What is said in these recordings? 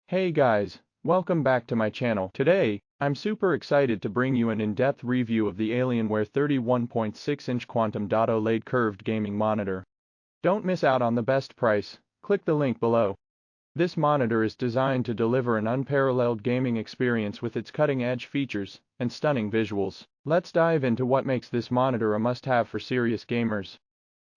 Hey guys, welcome back to my channel. Today, I'm super excited to bring you an in-depth review of the Alienware 31.6-inch Quantum Dot OLED curved gaming monitor. Don't miss out on the best price, click the link below. This monitor is designed to deliver an unparalleled gaming experience with its cutting-edge features and stunning visuals. Let's dive into what makes this monitor a must-have for serious gamers.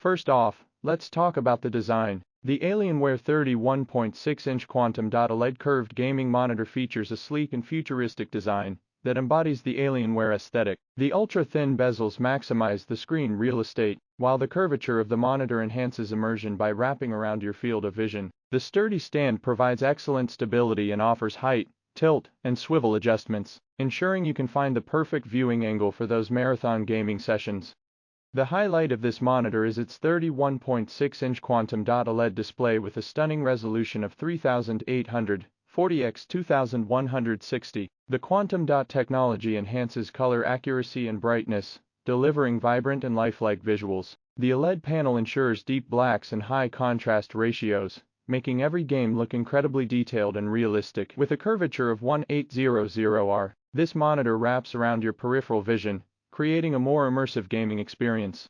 First off, let's talk about the design. The Alienware 31.6-inch Quantum Dot OLED curved gaming monitor features a sleek and futuristic design that embodies the Alienware aesthetic. The ultra-thin bezels maximize the screen real estate, while the curvature of the monitor enhances immersion by wrapping around your field of vision. The sturdy stand provides excellent stability and offers height, tilt, and swivel adjustments, ensuring you can find the perfect viewing angle for those marathon gaming sessions. The highlight of this monitor is its 31.6-inch Quantum Dot OLED display with a stunning resolution of 3840 x 2160. The Quantum Dot technology enhances color accuracy and brightness, delivering vibrant and lifelike visuals. The OLED panel ensures deep blacks and high contrast ratios, making every game look incredibly detailed and realistic. With a curvature of 1800R, this monitor wraps around your peripheral vision, creating a more immersive gaming experience.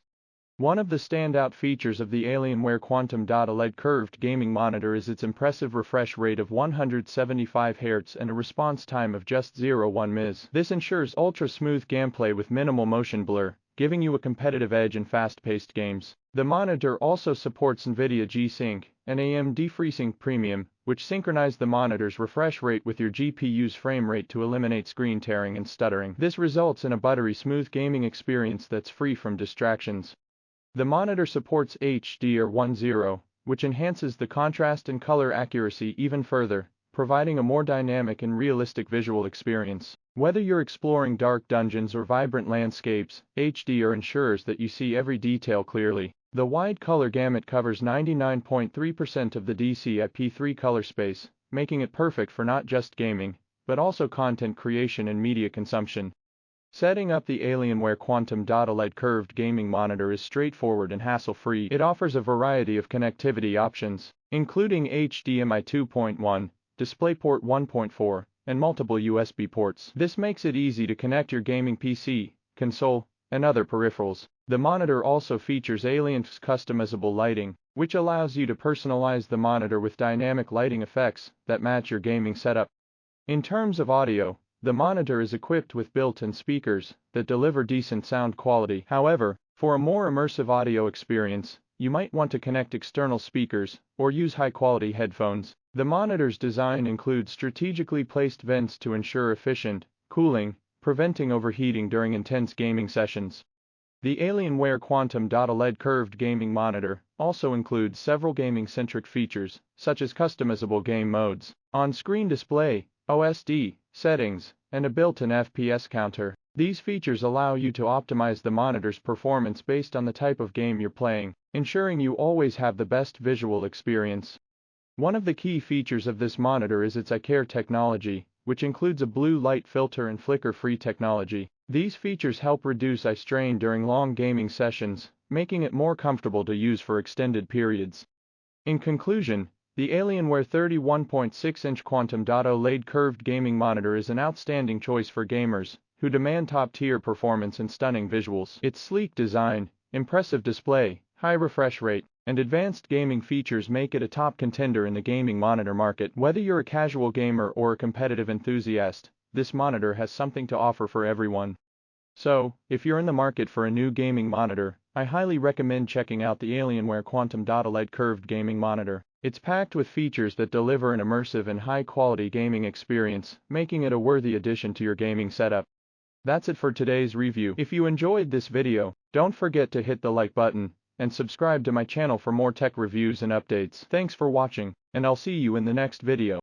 One of the standout features of the Alienware Quantum Dot OLED curved gaming monitor is its impressive refresh rate of 175 Hz and a response time of just 0.1 ms. This ensures ultra-smooth gameplay with minimal motion blur, giving you a competitive edge in fast-paced games. The monitor also supports NVIDIA G-Sync and AMD FreeSync Premium, which synchronize the monitor's refresh rate with your GPU's frame rate to eliminate screen tearing and stuttering. This results in a buttery smooth gaming experience that's free from distractions. The monitor supports HDR10, which enhances the contrast and color accuracy even further, providing a more dynamic and realistic visual experience. Whether you're exploring dark dungeons or vibrant landscapes, HDR ensures that you see every detail clearly. The wide color gamut covers 99.3% of the DCI-P3 color space, making it perfect for not just gaming, but also content creation and media consumption. Setting up the Alienware Quantum Dot OLED curved gaming monitor is straightforward and hassle-free. It offers a variety of connectivity options, including HDMI 2.1, DisplayPort 1.4, and multiple USB ports. This makes it easy to connect your gaming PC, console, and other peripherals. The monitor also features Alienware's customizable lighting, which allows you to personalize the monitor with dynamic lighting effects that match your gaming setup. In terms of audio, the monitor is equipped with built-in speakers that deliver decent sound quality. However, for a more immersive audio experience, you might want to connect external speakers or use high-quality headphones. The monitor's design includes strategically placed vents to ensure efficient cooling, preventing overheating during intense gaming sessions. The Alienware Quantum Dot OLED curved gaming monitor also includes several gaming-centric features, such as customizable game modes, on-screen display, OSD settings, and a built-in FPS counter. These features allow you to optimize the monitor's performance based on the type of game you're playing, ensuring you always have the best visual experience. One of the key features of this monitor is its iCare technology, which includes a blue light filter and flicker-free technology. These features help reduce eye strain during long gaming sessions, making it more comfortable to use for extended periods. In conclusion, the Alienware 31.6-inch Quantum Dot OLED curved gaming monitor is an outstanding choice for gamers who demand top-tier performance and stunning visuals. Its sleek design, impressive display, high refresh rate, and advanced gaming features make it a top contender in the gaming monitor market. Whether you're a casual gamer or a competitive enthusiast, this monitor has something to offer for everyone. So, if you're in the market for a new gaming monitor, I highly recommend checking out the Alienware Quantum Dot OLED curved gaming monitor. It's packed with features that deliver an immersive and high-quality gaming experience, making it a worthy addition to your gaming setup. That's it for today's review. If you enjoyed this video, don't forget to hit the like button and subscribe to my channel for more tech reviews and updates. Thanks for watching, and I'll see you in the next video.